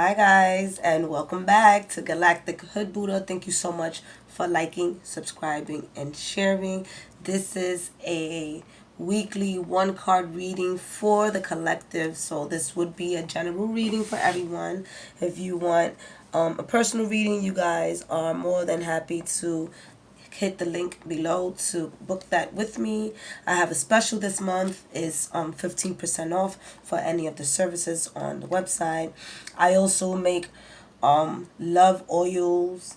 Hi guys, and welcome back to Galactic Hood Buddha. Thank you so much for liking, subscribing, and sharing. This is a weekly one card reading for the collective, so this would be a general reading for everyone. If you want a personal reading, you guys are more than happy to hit the link below to book that with me. I have a special this month. Is 15% off for any of the services on the website. I also make love oils,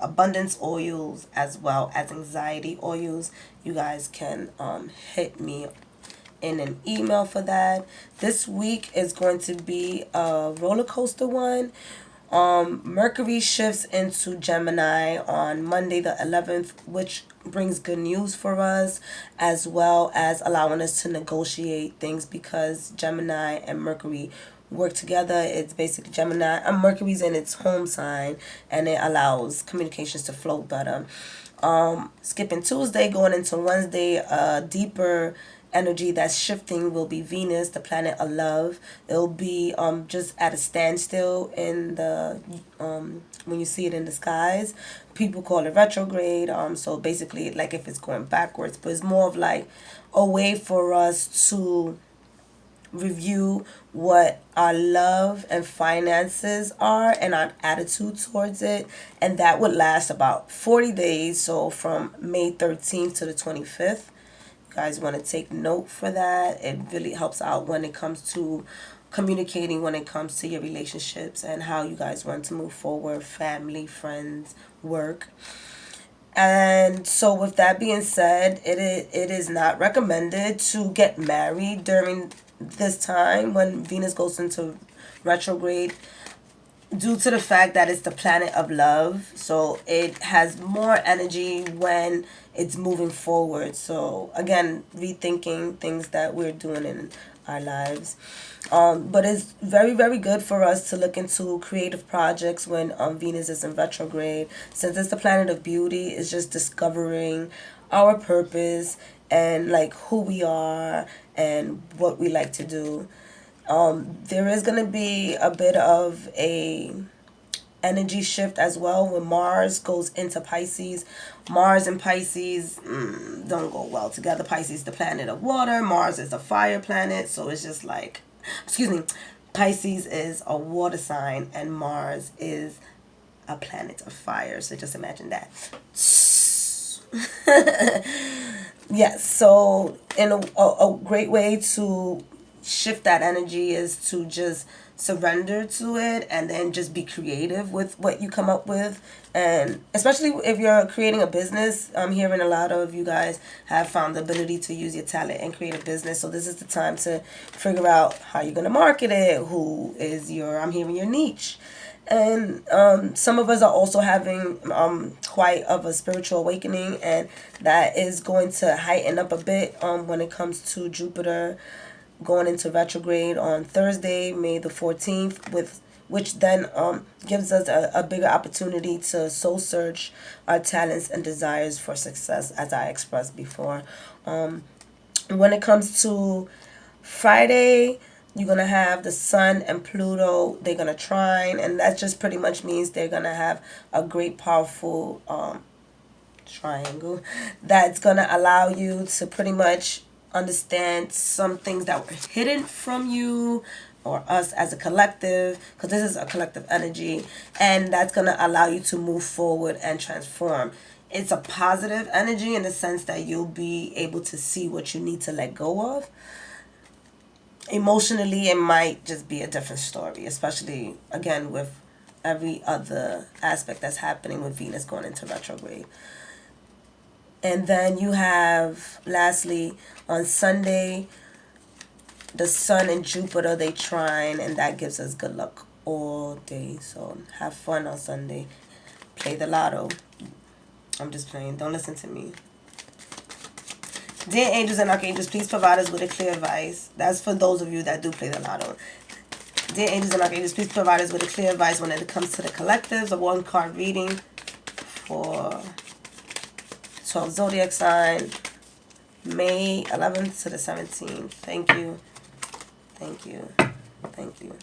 abundance oils, as well as anxiety oils. You guys can hit me in an email for that. This week is going to be a roller coaster one. Mercury shifts into Gemini on Monday the 11th, which brings good news for us, as well as allowing us to negotiate things because Gemini and Mercury work together. It's basically Gemini and Mercury's in its home sign, and it allows communications to flow better. Skipping Tuesday, going into Wednesday, deeper energy that's shifting will be Venus, the planet of love. It'll be just at a standstill in the when you see it in the skies. People call it retrograde. So basically, like if it's going backwards, but it's more of like a way for us to review what our love and finances are and our attitude towards it, and that would last about 40 days, so from May 13th to the 25th. You guys want to take note for that. It really helps out when it comes to communicating, when it comes to your relationships and how you guys want to move forward, family, friends, work. And so with that being said, it is not recommended to get married during this time when Venus goes into retrograde, due to the fact that it's the planet of love. So it has more energy when it's moving forward. So again, rethinking things that we're doing in our lives. But it's very, very good for us to look into creative projects when Venus is in retrograde. Since it's the planet of beauty, it's just discovering our purpose and like who we are and what we like to do. There is going to be a bit of a energy shift as well when Mars goes into Pisces. Mars and Pisces don't go well together. Pisces, the planet of water. Mars is a fire planet. So it's just like, excuse me, Pisces is a water sign and Mars is a planet of fire. So just imagine that. Yes, so in a great way to shift that energy is to just surrender to it and then just be creative with what you come up with. And especially if you're creating a business, I'm hearing a lot of you guys have found the ability to use your talent and create a business. So this is the time to figure out how you're going to market it, who is your, I'm hearing your niche. And some of us are also having quite of a spiritual awakening, and that is going to heighten up a bit when it comes to Jupiter going into retrograde on Thursday, May the 14th, with which then gives us a bigger opportunity to soul search our talents and desires for success, as I expressed before. When it comes to Friday, you're going to have the Sun and Pluto. They're going to trine, and that just pretty much means they're going to have a great, powerful triangle that's going to allow you to pretty much understand some things that were hidden from you or us as a collective, because this is a collective energy, and that's going to allow you to move forward and transform. It's a positive energy in the sense that you'll be able to see what you need to let go of. Emotionally, it might just be a different story, especially, again, with every other aspect that's happening with Venus going into retrograde. And then you have, lastly, on Sunday, the Sun and Jupiter, they trine, and that gives us good luck all day. So have fun on Sunday. Play the lotto. I'm just playing. Don't listen to me. Dear angels and archangels, please provide us with a clear advice. That's for those of you that do play the lotto. Dear angels and archangels, please provide us with a clear advice when it comes to the collectives. A one card reading for 12 zodiac sign, May 11th to the 17th. Thank you. Thank you. Thank you.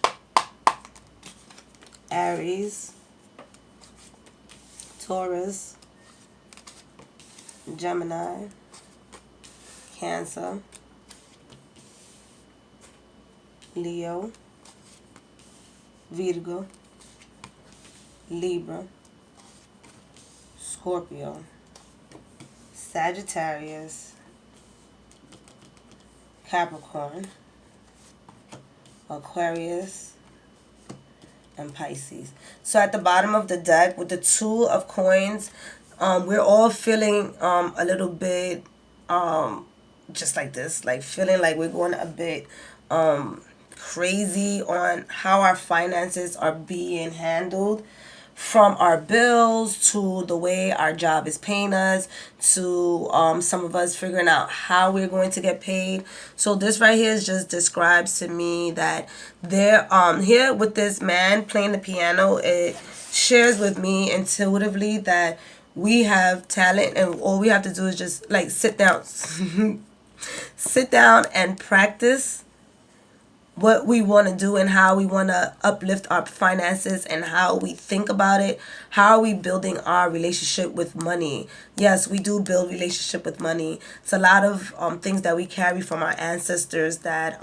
Aries, Taurus, Gemini, Cancer, Leo, Virgo, Libra, Scorpio, Sagittarius, Capricorn, Aquarius, and Pisces. So at the bottom of the deck with the Two of Coins, we're all feeling a little bit just like this, like feeling like we're going a bit crazy on how our finances are being handled, from our bills to the way our job is paying us to some of us figuring out how we're going to get paid. So this right here just describes to me that there here with this man playing the piano, it shares with me intuitively that we have talent and all we have to do is just like sit down sit down and practice what we want to do and how we want to uplift our finances and how we think about it. How are we building our relationship with money? Yes, we do build relationship with money. It's a lot of things that we carry from our ancestors that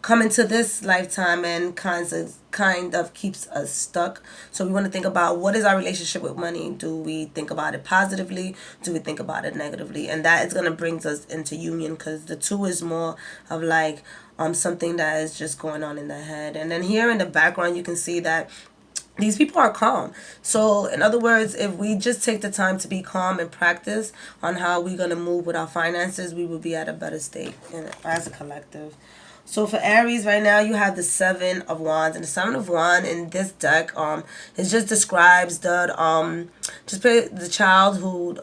come into this lifetime and kind of keeps us stuck. So we want to think about, what is our relationship with money? Do we think about it positively? Do we think about it negatively? And that is going to bring us into union, because the two is more of like something that is just going on in the head. And then here in the background you can see that these people are calm. So in other words, if we just take the time to be calm and practice on how we're going to move with our finances, we will be at a better state as a collective. So for Aries right now, you have the Seven of Wands, and the Seven of Wands in this deck it just describes the the child who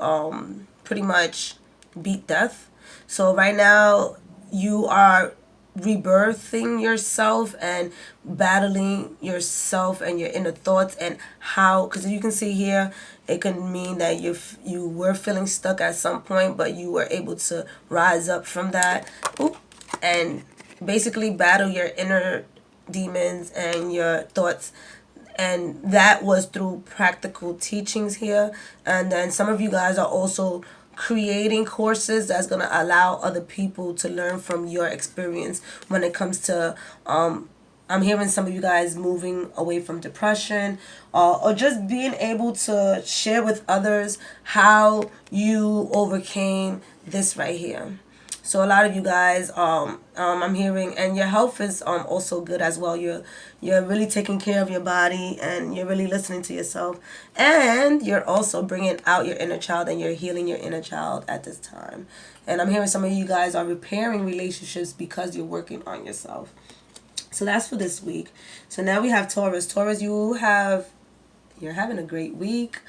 pretty much beat death. So right now you are rebirthing yourself and battling yourself and your inner thoughts, and how, because you can see here it can mean that you were feeling stuck at some point, but you were able to rise up from that. And basically battle your inner demons and your thoughts, and that was through practical teachings here. And then some of you guys are also creating courses that's going to allow other people to learn from your experience when it comes to I'm hearing some of you guys moving away from depression, or just being able to share with others how you overcame this right here. So a lot of you guys, I'm hearing, and your health is also good as well. You're really taking care of your body, and you're really listening to yourself, and you're also bringing out your inner child, and you're healing your inner child at this time. And I'm hearing some of you guys are repairing relationships because you're working on yourself. So that's for this week. So now we have Taurus. Taurus, you're having a great week.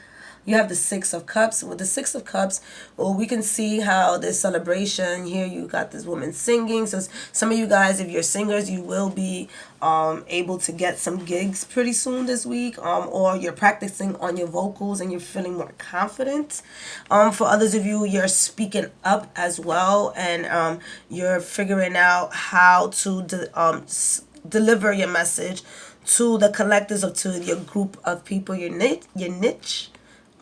You have the Six of Cups. With the Six of Cups, we can see how this celebration here, you got this woman singing. So some of you guys, if you're singers, you will be able to get some gigs pretty soon this week, or you're practicing on your vocals and you're feeling more confident. For others of you, you're speaking up as well, and you're figuring out how to deliver your message to the collectives or to your group of people, your niche.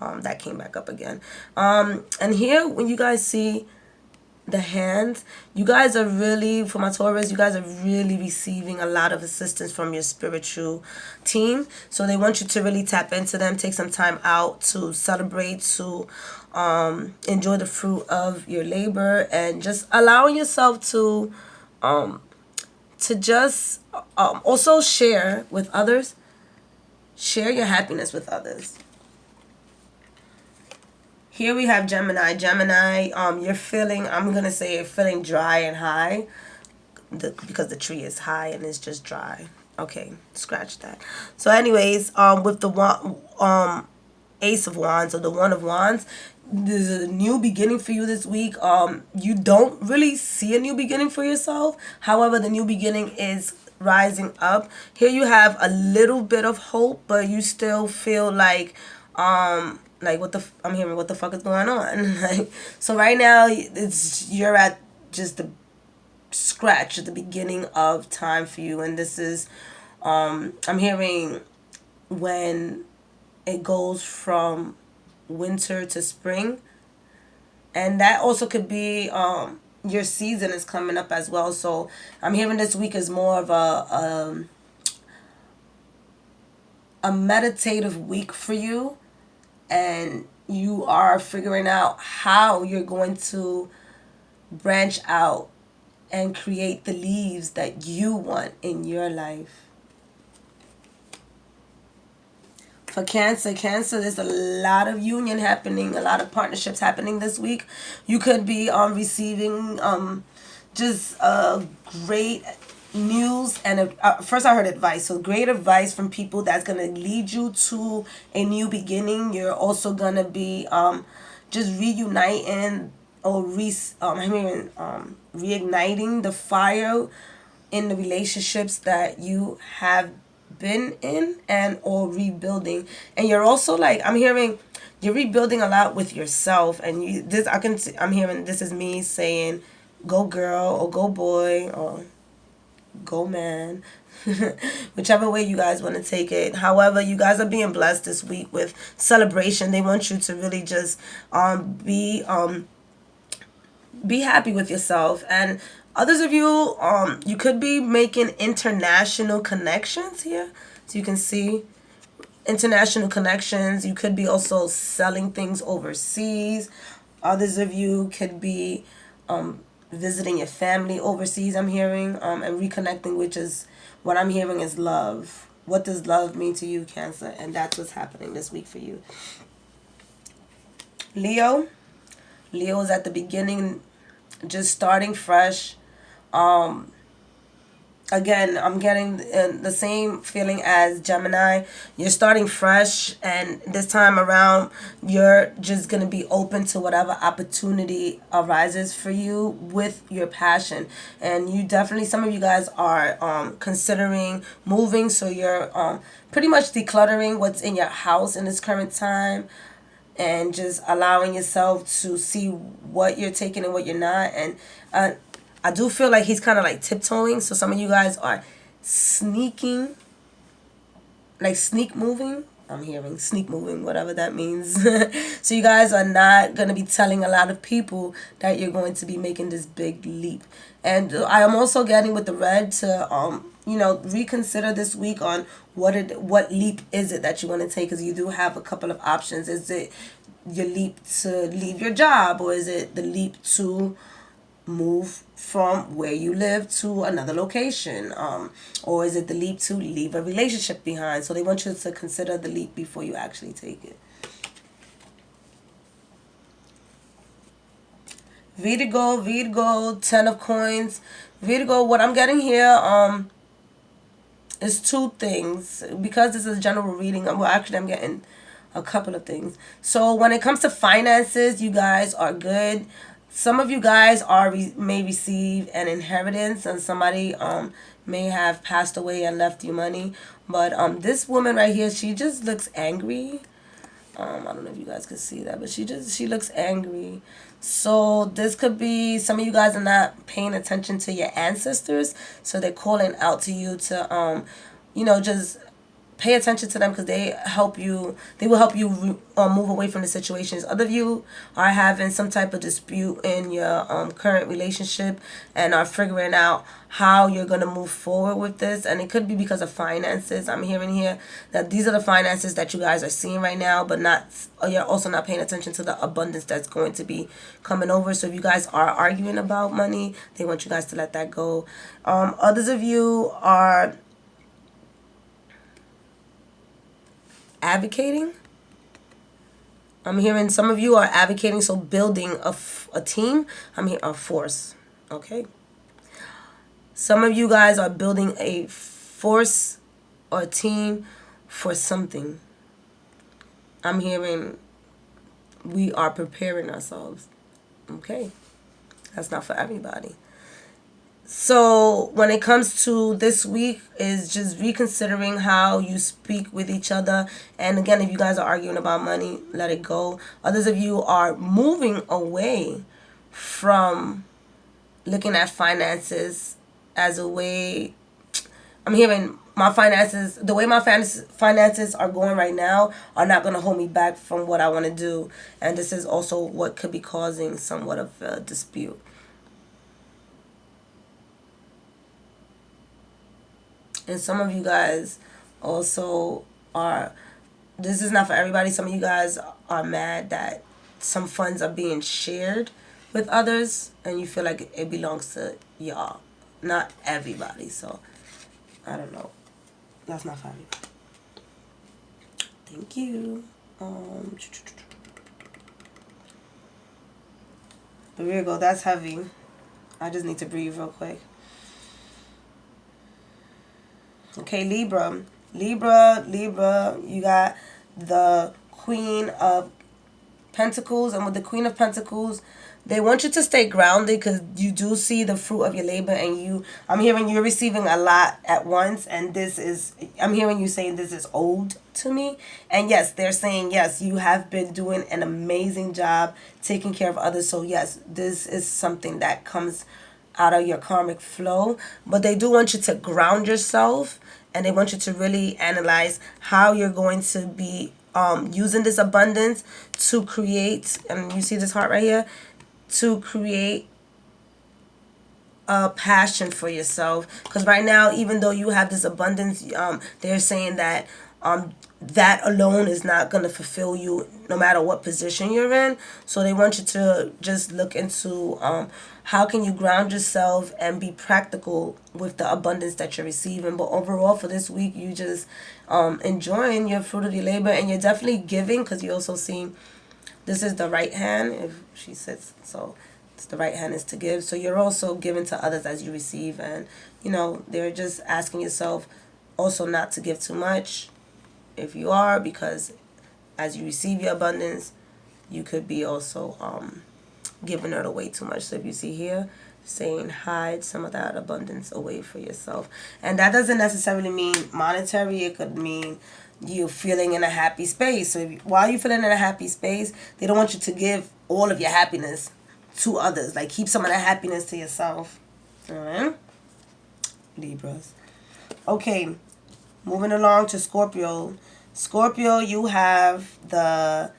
That came back up again. And here, when you guys see the hands, you guys are really, for my Taurus, you guys are really receiving a lot of assistance from your spiritual team. So they want you to really tap into them, take some time out to celebrate, to enjoy the fruit of your labor, and just allowing yourself to just also share with others. Share your happiness with others. Here we have Gemini. Gemini, you're feeling, I'm going to say you're feeling dry and high, because the tree is high and it's just dry. Okay, scratch that. So anyways, with the Ace of Wands, or the One of Wands, there's a new beginning for you this week. You don't really see a new beginning for yourself. However, the new beginning is rising up. Here you have a little bit of hope, but you still feel like I'm hearing, what the fuck is going on? Like, so right now you're at just the scratch at the beginning of time for you, and this is I'm hearing when it goes from winter to spring, and that also could be your season is coming up as well. So I'm hearing this week is more of a meditative week for you, and you are figuring out how you're going to branch out and create the leaves that you want in your life. For Cancer, there's a lot of union happening, a lot of partnerships happening this week. You could be receiving just great news, and first I heard advice. So great advice from people that's going to lead you to a new beginning. You're also going to be just reuniting or reigniting the fire in the relationships that you have been in, and or rebuilding. And you're also, like, I'm hearing you're rebuilding a lot with yourself, and I'm hearing this is me saying go girl or go boy or go man, whichever way you guys want to take it. However, you guys are being blessed this week with celebration. They want you to really just be happy with yourself. And others of you, you could be making international connections here. So you can see international connections. You could be also selling things overseas. Others of you could be visiting your family overseas, I'm hearing, and reconnecting, which is what I'm hearing is love. What does love mean to you, Cancer? And that's what's happening this week for you. Leo is at the beginning, just starting fresh. Again, I'm getting the same feeling as Gemini. You're starting fresh, and this time around, you're just going to be open to whatever opportunity arises for you with your passion. And you definitely, some of you guys are considering moving, so you're pretty much decluttering what's in your house in this current time, and just allowing yourself to see what you're taking and what you're not. And I do feel like he's kind of like tiptoeing. So some of you guys are sneaking, like sneak moving. I'm hearing sneak moving, whatever that means. So you guys are not going to be telling a lot of people that you're going to be making this big leap. And I am also getting with the red to, reconsider this week on what leap is it that you want to take, because you do have a couple of options. Is it your leap to leave your job, or is it the leap to move from where you live to another location, or is it the leap to leave a relationship behind? So they want you to consider the leap before you actually take it. Virgo, 10 of coins. Virgo, what I'm getting here is two things, because this is a general reading. Well, actually I'm getting a couple of things. So when it comes to finances, you guys are good. Some of you guys may receive an inheritance, and somebody may have passed away and left you money. But this woman right here, she just looks angry. I don't know if you guys can see that, but she looks angry. So this could be, some of you guys are not paying attention to your ancestors, so they're calling out to you to just pay attention to them, because they will help you move away from the situations. Other of you are having some type of dispute in your current relationship, and are figuring out how you're going to move forward with this. And it could be because of finances. I'm hearing here that these are the finances that you guys are seeing right now, but you're also not paying attention to the abundance that's going to be coming over. So if you guys are arguing about money, they want you guys to let that go. Others of you are advocating. I'm hearing some of you are advocating, so building a team. I'm hearing a force. Okay. Some of you guys are building a force or a team for something. I'm hearing we are preparing ourselves. Okay. That's not for everybody. So when it comes to this week, is just reconsidering how you speak with each other. And again, if you guys are arguing about money, let it go. Others of you are moving away from looking at finances as a way. I'm hearing my finances, the way my finances are going right now, are not going to hold me back from what I want to do. And this is also what could be causing somewhat of a dispute. And some of you guys also are, this is not for everybody, some of you guys are mad that some funds are being shared with others and you feel like it belongs to y'all, not everybody. So I don't know, that's not for everybody. Thank you. The Virgo, that's heavy. I just need to breathe real quick. Okay, Libra. Libra, you got the Queen of Pentacles. And with the Queen of Pentacles, they want you to stay grounded because you do see the fruit of your labor. And I'm hearing you're receiving a lot at once. And I'm hearing you saying this is old to me. And yes, they're saying, yes, you have been doing an amazing job taking care of others. So yes, this is something that comes out of your karmic flow. But they do want you to ground yourself. And they want you to really analyze how you're going to be using this abundance to create, and you see this heart right here, to create a passion for yourself. Because right now, even though you have this abundance, they're saying that that alone is not going to fulfill you no matter what position you're in. So they want you to just look into how can you ground yourself and be practical with the abundance that you're receiving. But overall for this week, you just enjoying your fruit of your labor, and you're definitely giving, because you also see this is the right hand, if she sits, so it's the right hand is to give. So you're also giving to others as you receive, and they're just asking yourself also not to give too much if you are, because as you receive your abundance, you could be also giving it away too much. So if you see here saying hide some of that abundance away for yourself, and that doesn't necessarily mean monetary. It could mean you feeling in a happy space. So while you're feeling in a happy space, they don't want you to give all of your happiness to others. Like, keep some of that happiness to yourself. All right, Libras. Okay, moving along to Scorpio. Scorpio, you have the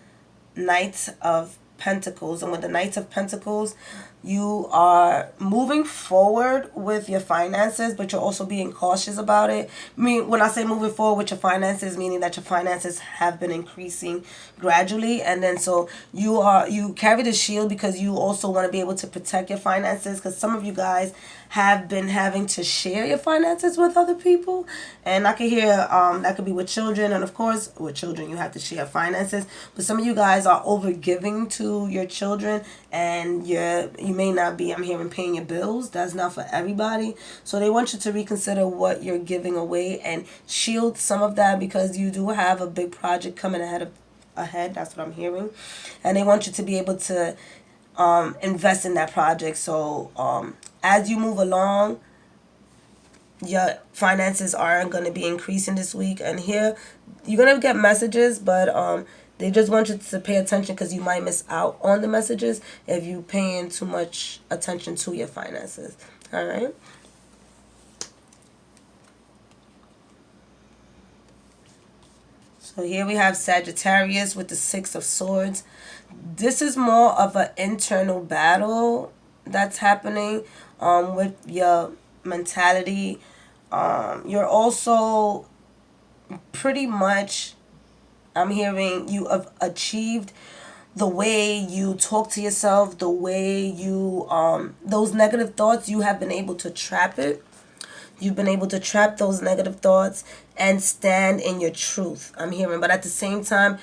Knight of Pentacles. And with the Knight of Pentacles, you are moving forward with your finances, but you're also being cautious about it. I mean, when I say moving forward with your finances, meaning that your finances have been increasing gradually. And then so you carry the shield because you also want to be able to protect your finances, because some of you guys have been having to share your finances with other people. And I can hear that could be with children, and of course with children you have to share finances. But some of you guys are over giving to your children, and you may not be, I'm hearing, paying your bills. That's not for everybody. So they want you to reconsider what you're giving away and shield some of that, because you do have a big project coming ahead. That's what I'm hearing. And they want you to be able to invest in that project. So as you move along, your finances are going to be increasing this week. And here you're going to get messages, but they just want you to pay attention, because you might miss out on the messages if you're paying too much attention to your finances. All right. So here we have Sagittarius with the Six of Swords. This is more of an internal battle that's happening with your mentality. You're also pretty much, I'm hearing, you have achieved the way you talk to yourself, the way you, those negative thoughts, you have been able to trap it. You've been able to trap those negative thoughts and stand in your truth, I'm hearing. But at the same time,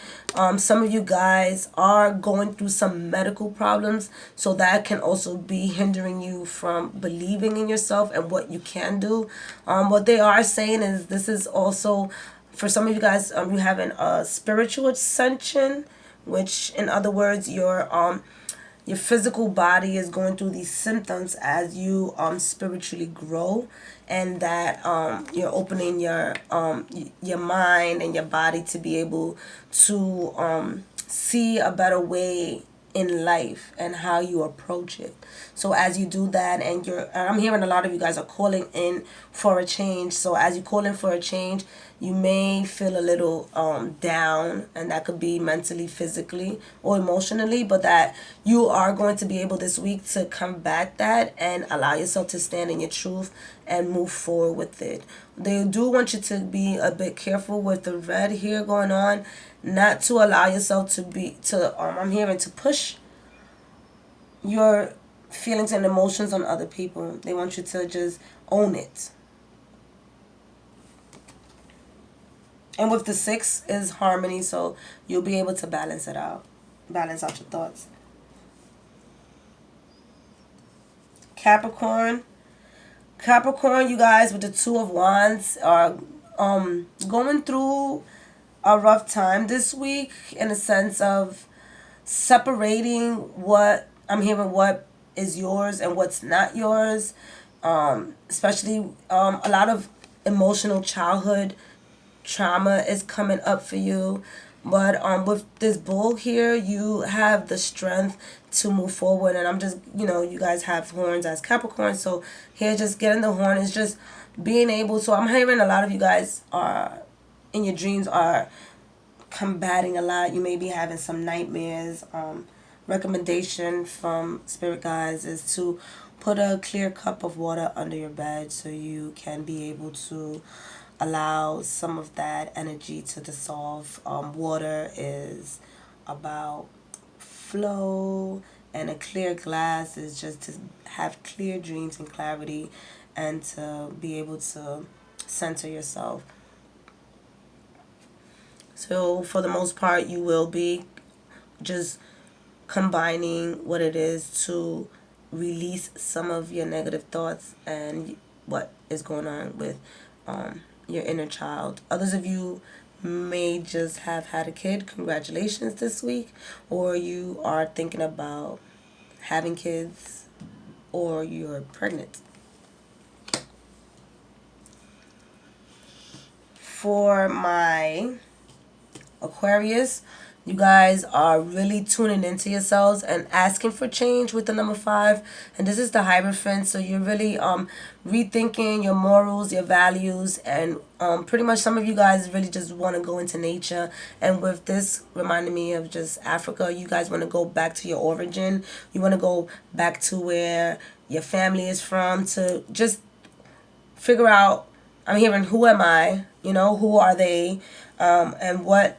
some of you guys are going through some medical problems. So that can also be hindering you from believing in yourself and what you can do. What they are saying is this is also, for some of you guys, you're having a spiritual ascension, which in other words, your physical body is going through these symptoms as you spiritually grow, and that you're opening your mind and your body to be able to see a better way in life and how you approach it. So as you do that, and I'm hearing a lot of you guys are calling in for a change. So as you call in for a change, you may feel a little down, and that could be mentally, physically, or emotionally, but that you are going to be able this week to combat that and allow yourself to stand in your truth and move forward with it. They do want you to be a bit careful with the red here going on, not to allow yourself I'm hearing to push your feelings and emotions on other people. They want you to just own it. And with the 6 is harmony, so you'll be able to balance it out. Balance out your thoughts. Capricorn, you guys, with the 2 of Wands are going through a rough time this week, in a sense of separating what is yours and what's not yours. Especially a lot of emotional childhood trauma is coming up for you. But with this bull here, you have the strength to move forward. And I'm just, you guys have horns as Capricorn. So here, just getting the horn is just being able. So I'm hearing a lot of you guys are, in your dreams, are combating a lot. You may be having some nightmares. Recommendation from spirit guides is to put a clear cup of water under your bed so you can be able to allow some of that energy to dissolve. Water is about flow, and a clear glass is just to have clear dreams and clarity, and to be able to center yourself. So for the most part, you will be just combining what it is to release some of your negative thoughts and what is going on with your inner child. Others of you may just have had a kid. Congratulations this week. Or you are thinking about having kids, or you're pregnant. For my Aquarius, you guys are really tuning into yourselves and asking for change with the number 5. And this is the Hierophant. So you're really rethinking your morals, your values, and pretty much some of you guys really just want to go into nature. And with this reminding me of just Africa, you guys want to go back to your origin. You want to go back to where your family is from, to just figure out, I'm hearing, who am I? Who are they? And what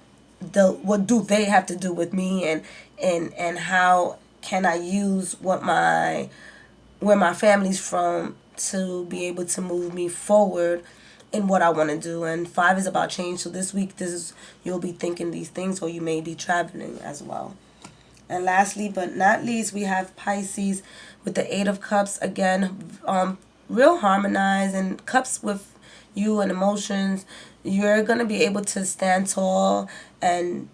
do they have to do with me, and how can I use where my family's from to be able to move me forward in what I want to do. And 5 is about change. So this week, you'll be thinking these things, or you may be traveling as well. And lastly but not least, we have Pisces with the 8 of Cups. Again, real harmonized, and cups with you and emotions. You're going to be able to stand tall and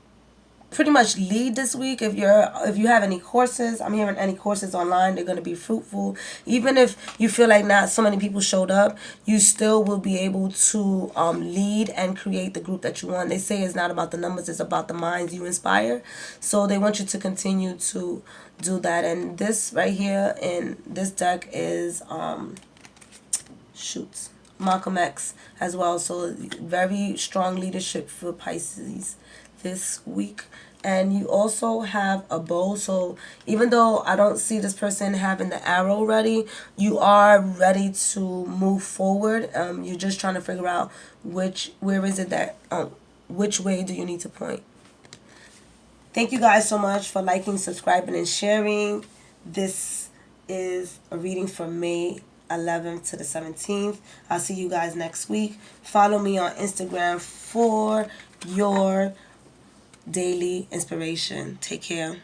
pretty much lead this week. If you have any courses, I'm hearing any courses online, they're going to be fruitful. Even if you feel like not so many people showed up, you still will be able to lead and create the group that you want. They say it's not about the numbers, it's about the minds you inspire. So they want you to continue to do that. And this right here in this deck is Malcolm X as well. So very strong leadership for Pisces this week. And you also have a bow. So even though I don't see this person having the arrow ready, you are ready to move forward. You're just trying to figure out which way do you need to point. Thank you guys so much for liking, subscribing, and sharing. This is a reading from May 11th to the 17th. I'll see you guys next week. Follow me on Instagram for your daily inspiration. Take care.